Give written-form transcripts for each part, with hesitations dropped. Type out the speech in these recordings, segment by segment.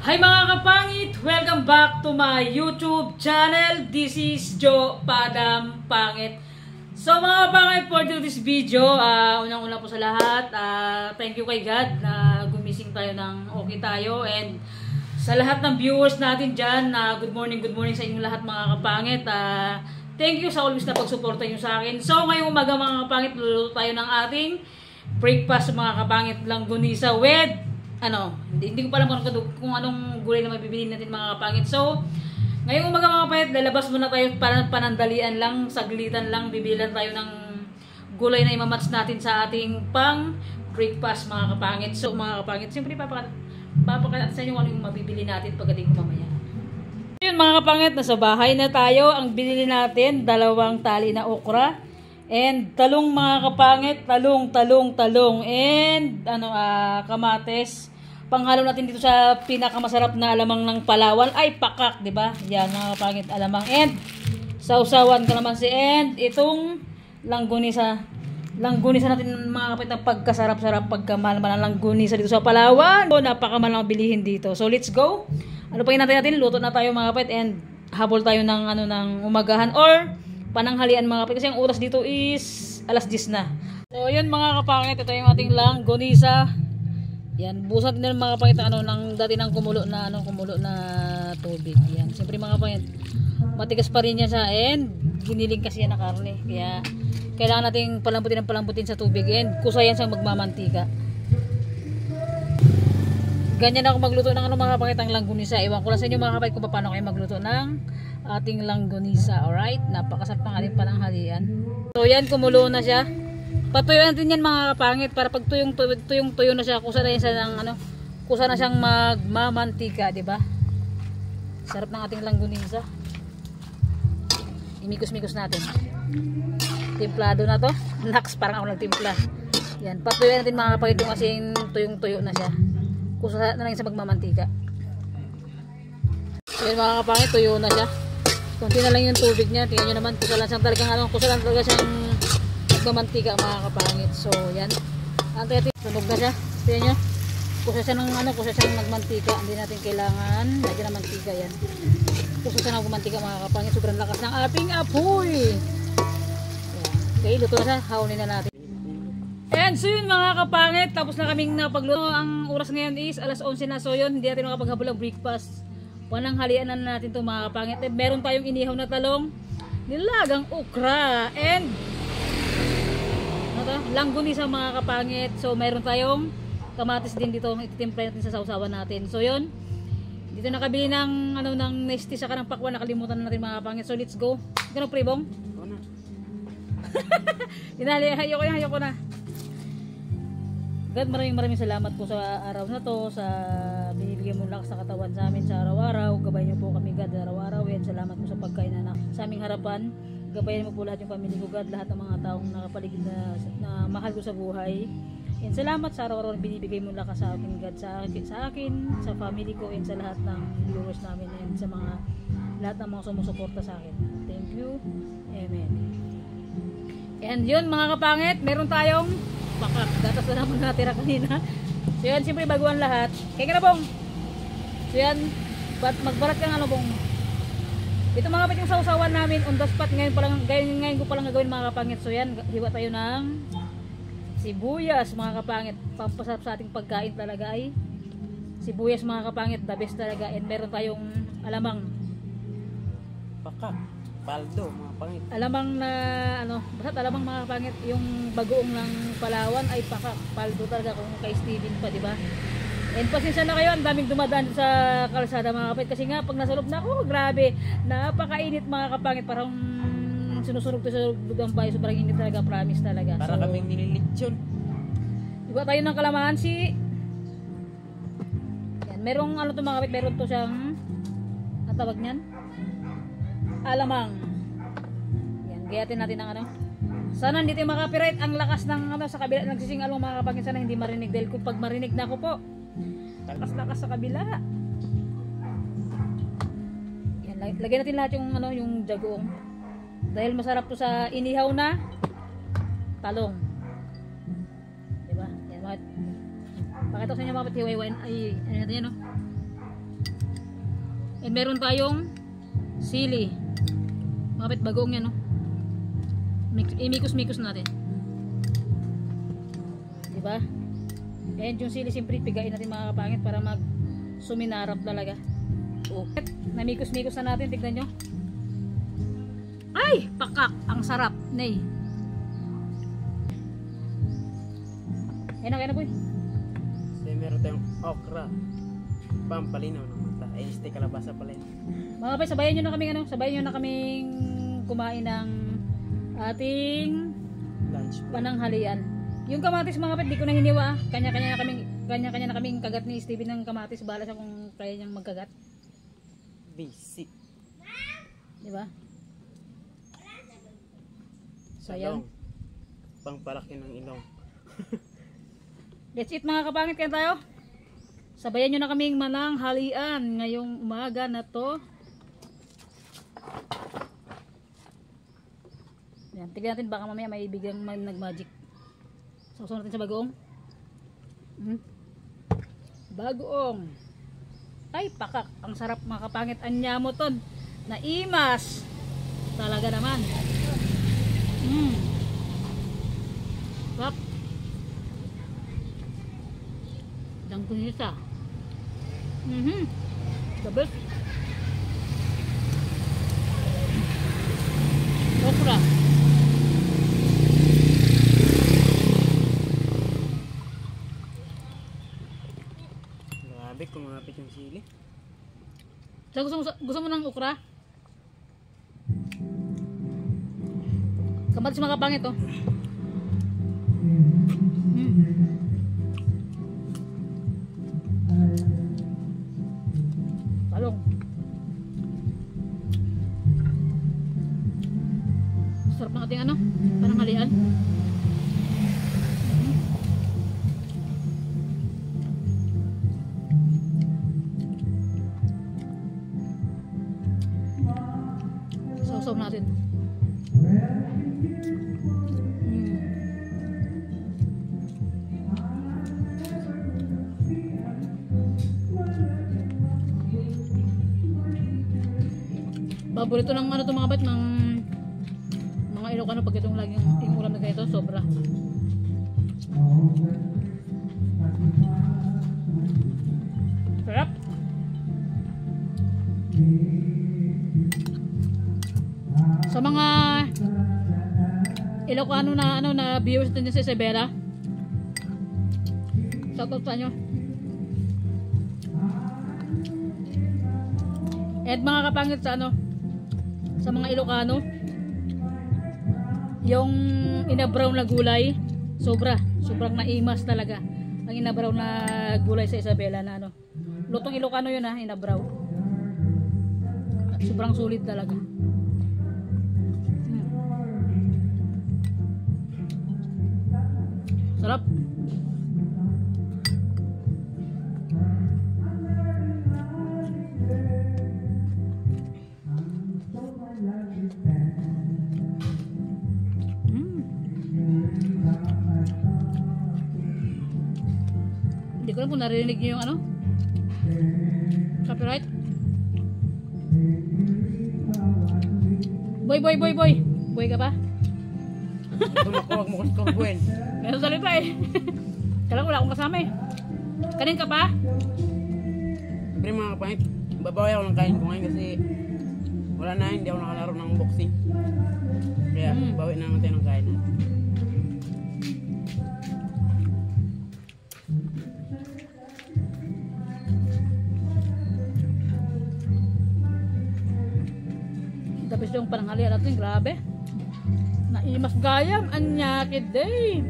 Hi mga kapangit! Welcome back to my YouTube channel. This is Joe Padam Pangit. So mga kapangit, for this video, unang-una po sa lahat, thank you kay God na gumising tayo ng okay tayo. And sa lahat ng viewers natin dyan, good morning sa inyong lahat mga kapangit. Thank you sa always na pagsuporta nyo sa akin. So ngayong umaga mga kapangit, luluto tayo ng ating breakfast mga kapangit, langgonisa with hindi ko pa alam kung anong gulay na mabibili natin mga kapangit. So, ngayong umaga mga kapangit, lalabas muna tayo para panandalian lang, saglitan lang, bibilan tayo ng gulay na imamatch natin sa ating pang breakfast mga kapangit. So, mga kapangit, siyempre papakalat sa inyo kung ano yung mabibili natin pagdating mamaya. Yun mga kapangit, nasa bahay na tayo. Ang binili natin, 2 tali na okra. And talong mga kapangit, talong and kamates. Panghalo natin dito sa pinakamasarap na alamang ng Palawan ay pakak, 'di ba? Yan mga kapangit, alamang and sausawan kalamansi and itong langgonisa. Langgonisa natin mga kapangit, ang pagkasarap-sarap, pagkamahal ng langgonisa dito sa Palawan. So, napakamahal ang bilihin dito. So let's go. Ano pa natin? Luto na tayo mga kapangit and habol tayo ng ng umagahan or pananghalian mga kapangit kasi ang oras dito is alas 10 na. So yun mga kapangit, ito yung ating langgonisa. Yan, busan din mga kapangit ng dati ng kumulo na tubig. Yan, siyempre mga kapangit, matigas pa rin yan sa and giniling kasi yan na karne. Kaya kailangan nating palambutin sa tubig and kusayan siyang magmamantika. Ganyan ako magluto ng mga kapangit ang langgonisa. Iwan ko lang sa inyo mga kapangit kung paano kayo magluto ng ating langgonisa. Alright, napakasarap ng ating pananghalian. So yan, kumulo na siya. Patuyuan natin yan mga kapangit para pag tuyong na siya, kusa na yan siya kusa na siyang magmamantika, di ba? Sarap ng ating langgonisa. Imikos-mikos natin. Timplado na to. Naks, parang ako nagtimpla. Yan, patuyuan natin mga kapangit yung kasing tuyong-tuyo na siya. Kusa na lang siya magmamantika. So yan mga kapangit, tuyo na siya. Kunti na lang yung tubig niya. Tingnan nyo naman, kusa lang talaga siyang magmamantika mga kapangit. So yan, antay sunog na siya. Tingnan nyo, kusa siya ng magmantika. Hindi natin kailangan lagyan ng mantika. Yan, kusa siya ng magmantika mga kapangit. Sobrang lakas ng ating apoy. Yan. Okay, luto na siya, hawlin na natin. And so yun mga kapangit, tapos na kaming napagluto. Ang oras ngayon is alas 11 na. So yun, hindi natin makapaghabol ng breakfast. Pananghalian na natin ito mga kapangit. Meron tayong inihaw na talong, nilagang okra, and langgonisa mga kapangit. So meron tayong kamatis din dito, ititimpla natin sa sausawan natin. So yun, dito nakabili ng ng nesty saka ng pakwan, nakalimutan na natin mga kapangit. So let's go. Ganun pribong? Ayoko na. God, maraming salamat po sa araw na to, sa binibigay mo lakas na katawan sa amin sa araw-araw. Gabayan niyo po kami God araw-araw. Yan, salamat po sa pagkain na sa aming harapan. Gabayan mo po lahat yung pamilya ko God, lahat ng mga taong nakapaligid na mahal ko sa buhay. And salamat sa araw-araw na binibigay mo lakas sa akin God, sa akin, sa family ko, and sa lahat ng viewers namin, and sa lahat ng mga sumusuporta sa akin. Thank you. Amen. And yun mga kapangit, meron tayong pakak. Gatas na naman natira kanina. So yan, siyempre baguhan lahat. Kaya ka na bong. So yan, magbarat kang bong. Ito mga kapit yung sausawan namin on the spot. Ngayon ko palang gagawin mga kapangit. So yan, hiwa tayo ng sibuyas mga kapangit. Pampasarap sa ating pagkain talaga ay sibuyas mga kapangit. The best talaga. And meron tayong alamang pakak, paldo mga pangit. Alamang na basta alamang mga kapangit, yung bagoong ng Palawan ay pakak, paldo talaga kung kay Steven pa, di ba? And pasensya na kayo, ang daming dumadaan sa kalsada mga kapangit kasi nga pag nasa loob na ako, grabe, napakainit mga kapangit, parang sinusunog to sa lugang bahay, sobrang init talaga, promise talaga. Para kaming nililitsyon. Iba tayo ng kalamansi. Yan, merong to mga kapangit, meron to siyang tawag niyan, alamang. Yan, gayatin natin ang sana hindi tayo makapiright. Ang lakas ng sa kabila nagsising along mga kapangit, sana hindi marinig dahil kung pag marinig na ako po, lakas sa kabila. Yan, lagyan natin lahat yung yung jagoong dahil masarap to sa inihaw na talong, diba? Yan, pakita ko sa inyo mga pati, ay ano natin yan, And meron tayong sili. Mga kapit, bagoong yan, no? Imikos-mikos natin. Diba? And yung sili, siyempre, pigain natin mga kapangit para mag suminarap talaga. Namikos-mikos na natin, tignan nyo. Ay! Pakak! Ang sarap, nay. Ayun na, boy. So, meron tayong okra. Pampalinaw ng mata. Ay, este kalabasa pala yun. Mga kapay, sabayan nyo na kaming sabayan nyo na kaming kumain ng ating Lunch break. pananghalian. Yung kamatis mga kapit, di ko na hiniwa. Kanya-kanya na kaming kagat ni Steven ng kamatis. Bahala siya kung kaya niyang magkagat. Basic. Diba? Salong. Pangpalaki ng ilong. Let's eat mga kapangit, kaya tayo. Sabayan nyo na kaming mananghalian ngayong umaga na to. Yan, tignan natin baka mamaya may biglang nag-magic. Sausaw natin sa bagoong. Bagoong. Ay, pakak. Ang sarap mga kapangit. Anya mo ton. Naimas. Talaga naman. Sarap. Dangkunisa. The best. Okra. Grabe, kumapit yung sili. So, gusto mo ng okra? Kamatis mga kapangit, oh. Talong. Sarap ng ating pananghalian. Sausaw natin. Paborito ng to mga kapit, ng mga Ilocano pag itong laging yung ulam na ganito, sobra. Sarap. Sa mga Ilocano na na viewers din sa Isabela, shoutout sa inyo. At mga kapangit sa sa mga Ilocano, yung ina-brown na gulay, sobrang naimas talaga ang ina-brown na gulay sa Isabela na lutong Ilocano yun ina-brown. Sobrang sulit talaga. Sarap. Hindi ko alam kung narinig niyo yung copyright. Boy ka ba? Huwag mo kuskurbuin. Meron salita eh. Kailangan wala akong kasama eh. Kanin ka pa? Siyempre mga kapangit, babaway ako ng kain ko ngayon kasi wala na, hindi ako nakalaro ng boxing. Kaya bawi na natin ng kain natin. Tapos yung pananghalian natin, grabe. Naimas gayam, anyakid day.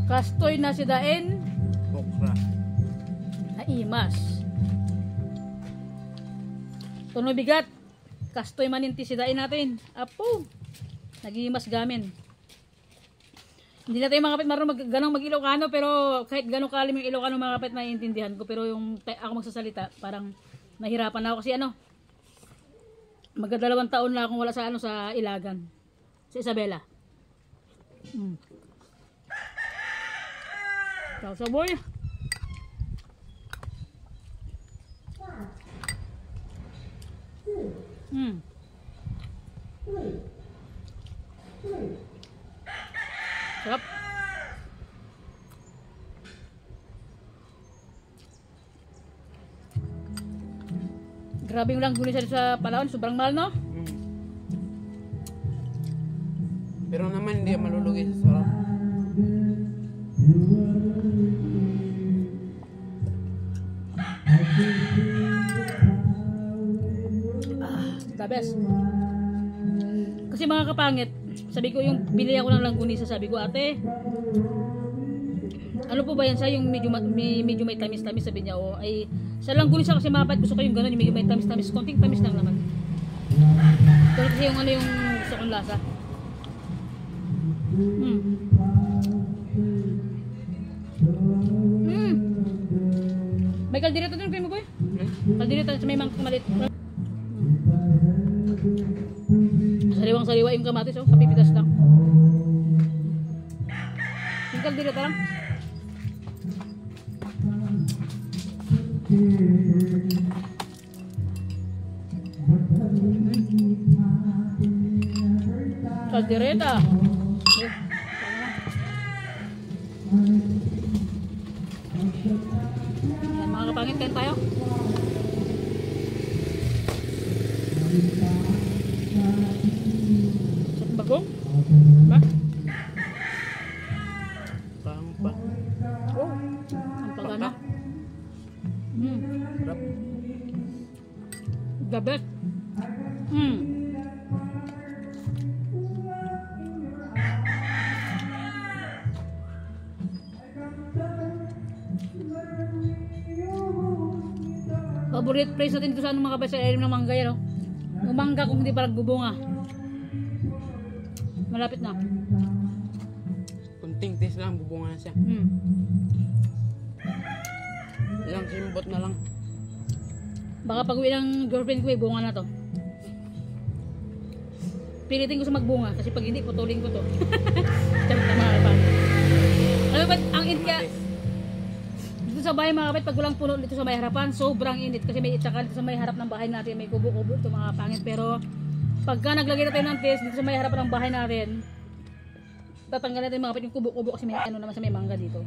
Kastoy na si Daen. Okra. Naimas. Tuno bigat. Kastoy maninti si Daen natin. Apo. Nagimas gamin. Hindi na tayo mga kapit marunong ganong mag-Ilocano, pero kahit ganong kalim yung Ilocano mga kapit maiintindihan ko, pero yung ako magsasalita parang nahirapan ako kasi magdadalawang taon na akong wala sa sa Ilagan, sa Isabela. Sa boy. Hmm. Sarap. Grabe yung langguni sa Palawan, sobrang mahal, no? Pero naman hindi malulugi sa sarap. The best. Kasi mga kapangit, sabi ko yung bili ako ng langgunisa, sabi ko, ate, ano po ba yan sa yung medyo may tamis-tamis, sabi niya, oh, ay sa langgunisa kasi mapat, gusto ko yung gano'n, yung medyo may tamis-tamis, konting tamis lang naman. Pero kasi yung ano yung gusto kong lasa. Mm. Mm. May kaldereta doon kayo mo, boy? Kaldereta sa may malit. Sariwang-sariwa yung kamatis, oh, kapipitas lang. Yung kaldereta lang. Kaldereta. Yan, mga kapangit, kain tayo. Sa bagong? Ba? Pang pa. Oh, ang pagana. Sarap. The best. Favorite place natin dito sa mga kapatid sa ilalim ng mangga yan, oh. Yung mangga kung hindi pa nagbubunga. Malapit na. Kunting taste lang, bubunga na siya. Ilang simbot na lang. Baka pag uwi ng girlfriend ko, bunga na to. Pilitin ko sa magbunga kasi pag hindi, putulin ko to. Sabi na mga kapatid. Ano ba, ang India, dito sa bahay mga kapatid, pag walang puno dito sa may harapan, sobrang init kasi may itsaka dito sa may harap ng bahay natin, may kubo-kubo ito mga pangit. Pero pagka naglagay na tayo ng test dito sa may harapan ng bahay natin, tatanggal natin mga kapatid yung kubo-kubo kasi may ano naman sa may mangga dito.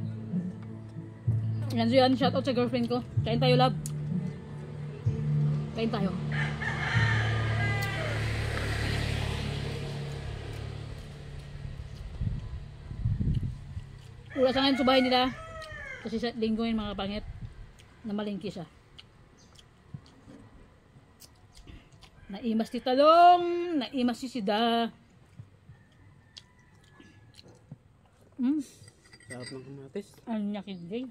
Yan, so yan, shoutout sa girlfriend ko. Kain tayo, love. Kain tayo. Wala sa ngayon sa bahay nila. Kasi sa linggo yun mga kapangit, na malingki siya. Naimas si Talong, naimas si Sida. Sarap ng kamatis. Ang nyakid din.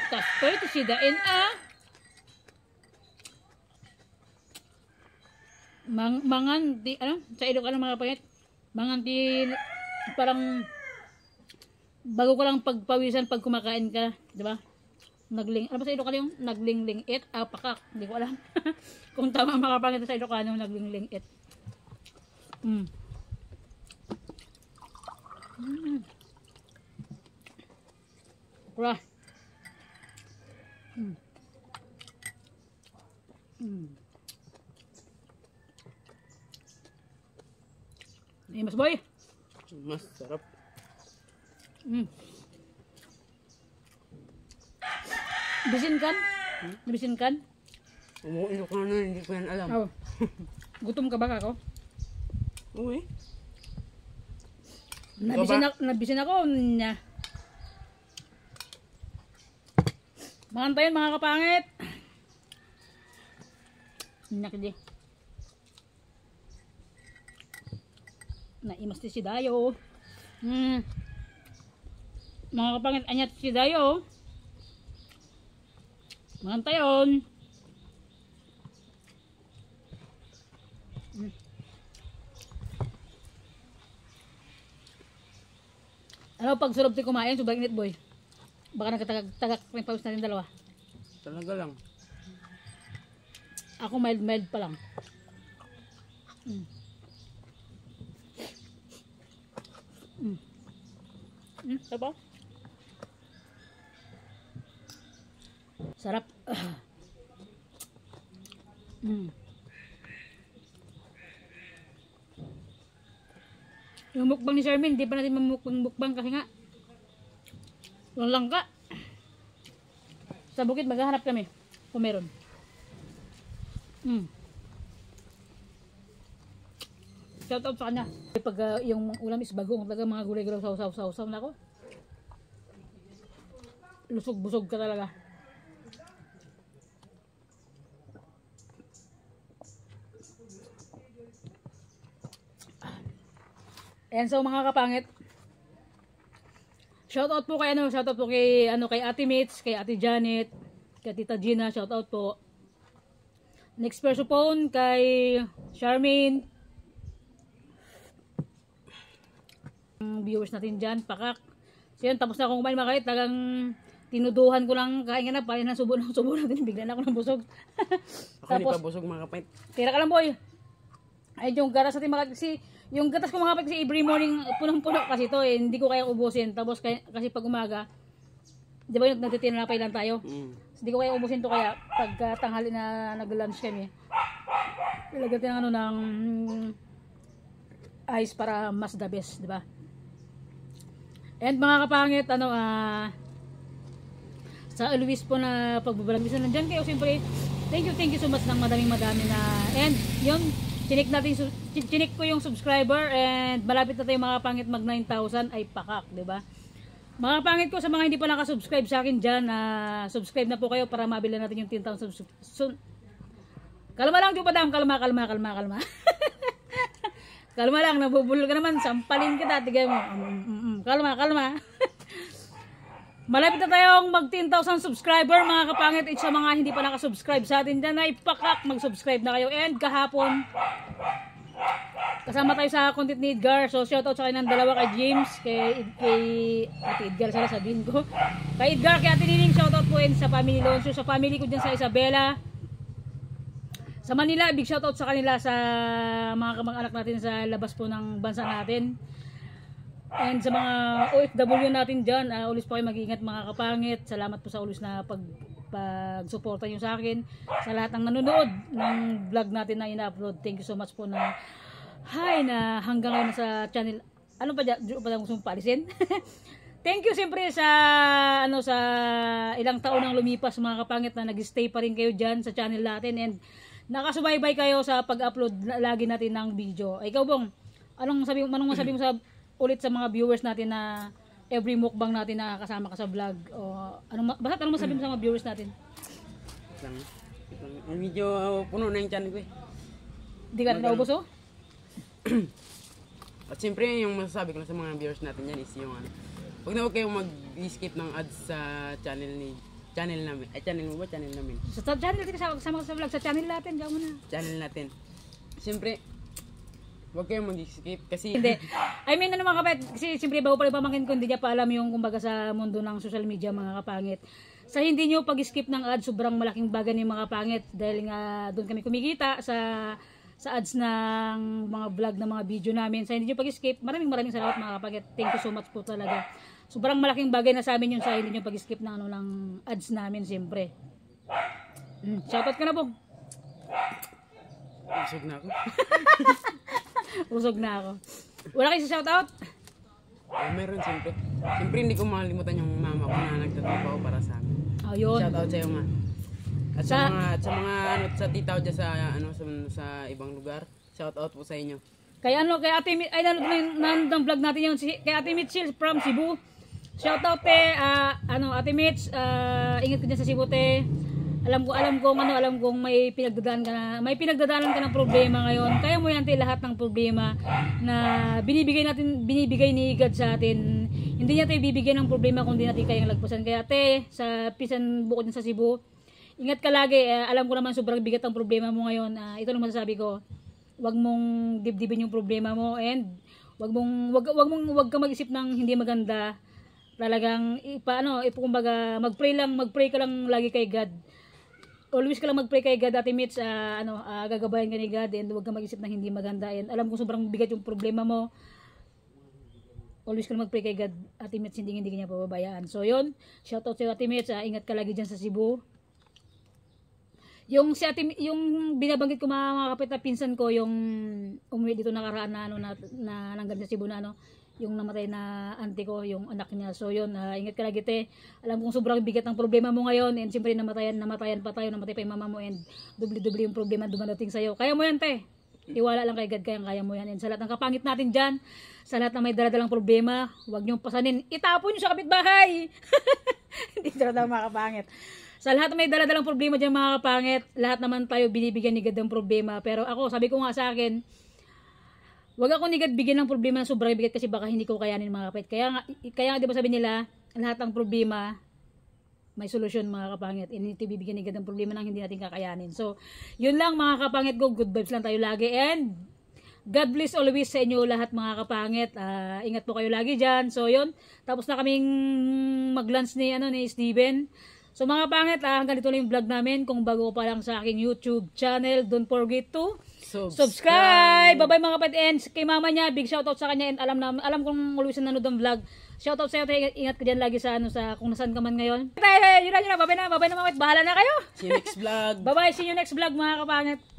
Tapos ito sidain mangan di ano sa Ilocano mga kapangit, mangan di parang bago ka lang pagpawisan pag kumakain ka, di ba? Ano ba sa Ilocano yung naglingling-it? Pakak, hindi ko alam. Kung tama mga kapangit sa Ilocano, naglingling-it. Kura. Mas boy. Mas sarap. Bisin kan? Nabisin kan? Umuulok ka na, hindi ko yan alam. Oh. Gutom ka ba ako? Uy. Nabisin ako niya. Makantayin mga kapangit. Nakidi. Naimas si Dayo. Mga kapangit, anyat si Dayo. Makantayon. Ano pag surop ti kumain, sobrang init boy. Baka nagkatagak ng pawis natin dalawa. Talaga lang. Ako mild pa lang. Diba? Sarap. Yung mukbang ni Shermin, di pa natin mamukbang kasi nga walang langka. Sa bukid maghahanap kami kung meron. Shout out sa kanya. Pag yung ulam is bagong, talaga mga gulay-gulay saw na ako. Lusog-busog ka talaga. And so mga kapangit, shoutout po kay shoutout po kay kay Ate Mitch, kay Ate Janet, kay Tita Gina, shoutout po. Next person po kay Charmaine. Viewers natin diyan, pakak. So yun, tapos na akong kumain mga kait, tagang tinuduhan ko lang kain na para na subo natin, bigla na ako ng busog. Ako hindi pa busog mga kapait. Tira ka lang boy. Ay yung garas natin mga kasi yung gatas ko mga kapit kasi every morning punong-puno kasi to eh, hindi ko kaya ubusin. Tapos kasi pag umaga, di ba yung nagtitinapay lang tayo? So, hindi ko kaya ubusin to kaya pagka tanghali na nag-lunch kami. Ilagyan ng ng ice para mas the best, di ba? And mga kapangit, sa Luis po na pagbabalag. Bisa nandiyan kayo, siyempre, thank you so much ng madami na. And yun, chinik ko yung subscriber and malapit na tayo mga pangit mag 9,000 ay pakak, di ba? Mga pangit ko sa mga hindi pa naka-subscribe sa akin diyan, subscribe na po kayo para mabili natin yung 10,000 Kalma lang, Padam, kalma. Kalma lang, nabubulol ka naman, sampalin kita, tigay mo. Kalma. Malapit na tayong mag 10,000 subscriber mga kapangit. At sa mga hindi pa nakasubscribe sa atin dyan ay pakak, mag-subscribe na kayo. And kahapon kasama tayo sa content ni Edgar. So shoutout sa kanyang dalawa, kay James, kay Ate Edgar, sana sabihin ko. Kay Edgar, kay Ate Nining, shoutout po and sa family Lonso, sa family ko dyan sa Isabela. Sa Manila, big shoutout sa kanila, sa mga kamag-anak natin sa labas po ng bansa natin. And sa mga OFW natin dyan, ulis po kayo mag-iingat mga kapangit. Salamat po sa ulis na pag-suporta nyo sa akin. Sa lahat ng nanonood ng vlog natin na ina-upload. Thank you so much po na hanggang ngayon sa channel. Ano pa dyan? Gusto mong paalisin? Thank you siyempre sa sa ilang taon nang lumipas mga kapangit na nag-stay pa rin kayo dyan sa channel natin. And nakasubaybay kayo sa pag-upload lagi natin ng video. Ikaw Bong, anong masabi mo sa ulit sa mga viewers natin na every mukbang natin na kasama ka sa vlog? O anong masabi mo sa mga viewers natin? Medyo puno na yung channel ko eh. Hindi ka naubos oh? At siyempre yung masasabi ko lang sa mga viewers natin yan is yung huwag na huwag kayong mag-skip ng ads sa channel namin. Channel mo ba? Channel namin. Sa channel natin, kasama ka sa vlog. Sa channel natin, gawin mo na. Channel natin. Siyempre, huwag kayong mag-skip kasi... Hindi. I mean, mga kapit, kasi siyempre bago pala pamangkin ko, hindi niya pa alam yung kumbaga sa mundo ng social media mga kapangit. Sa hindi nyo pag-skip ng ads, sobrang malaking bagay ng mga kapangit. Dahil nga doon kami kumikita sa ads ng mga vlog ng mga video namin. Sa hindi nyo pag-skip, maraming salamat mga kapangit. Thank you so much po talaga. Sobrang malaking bagay na sa amin yung sa hindi nyo pag-skip ng ng ads namin siyempre. Shoutout ka na po. Usog na ako. Usog na ako. Wala kayo sa shoutout? Meron siyempre. Siyempre hindi ko makalimutan yung mama ko na nagtatrabaho para sa amin. Oh, yun. Shoutout sa iyo ma. At sa mga sa tita ko dyan sa ibang lugar. Shoutout po sa inyo. Kay Ate Mitch, ay nandang vlog natin yun, kay Ate Mitchell from Cebu. Shoutout Ate Mitch, ingat ka dyan sa Cebu te. Alam kong may pinagdadaanan ka ng problema ngayon. Kaya mo yan lahat ng problema na binibigay ni God sa atin. Hindi niya tayo bibigyan ng problema kung di natin kayang lagpasan. Kaya sa pisan bukod sa Cebu, ingat ka lagi. Alam ko naman sobrang bigat ang problema mo ngayon. Ito lang masasabi ko. Huwag mong dibdibin yung problema mo and wag ka mag-isip ng hindi maganda. Talagang kumbaga mag-pray ka lang lagi kay God. Always ka lang mag-pray kay God, Ate Mitch, gagabayan ka ni God and huwag ka mag-isip ng hindi maganda. And alam ko sobrang bigat yung problema mo. Always ka lang mag-pray kay God, Ate Mitch, hindi ka niya pababayaan. So yun, shoutout sa Ate Mitch, ingat ka lagi dyan sa Cebu. Yung si ate, yung binabanggit ko mga kapit na pinsan ko, yung umuwi dito nakaraan na ano na nanggaling sa Cebu na ano, yung namatay na auntie ko, yung anak niya. So yun, ingat ka lagi te. Alam kong sobrang bigat ng problema mo ngayon and siyempre namatayan pa tayo, namatay pa yung mama mo and dubli-dubli yung problema dumadating sa'yo. Kaya mo yan te. Iwala lang kay God, kaya mo yan. And sa lahat ng kapangit natin dyan, sa lahat na may daladalang problema, huwag niyong pasanin. Itapon niyo sa kapitbahay. Hindi talaga mga kapangit. Sa lahat na may daladalang problema dyan mga kapangit, lahat naman tayo binibigyan ni God ng problema. Pero ako, sabi ko nga sa akin, huwag ako ni God bigyan ng problema na sobrang bigat kasi baka hindi ko kayanin mga kapit. Kaya di ba sabi nila, lahat ng problema, may solusyon mga kapangit. Hindi bibigyan ni God ng problema nang hindi natin kakayanin. So, yun lang mga kapangit ko. Good vibes lang tayo lagi. And, God bless always sa inyo lahat mga kapangit. Ingat po kayo lagi dyan. So, yun. Tapos na kaming mag-lunch ni Steven. So, mga kapangit, hanggang dito lang yung vlog namin. Kung bago pa lang sa aking YouTube channel, don't forget to subscribe. Bye-bye mga kapatid. And kay mama niya, big shoutout sa kanya. And alam kong always nanood ng vlog. Shoutout sa iyo. Ingat ka dyan lagi sa kung nasaan ka man ngayon. Yun na. Bye-bye na mga kapatid. Bahala na kayo. See you next vlog. Bye-bye. See you next vlog mga kapangit.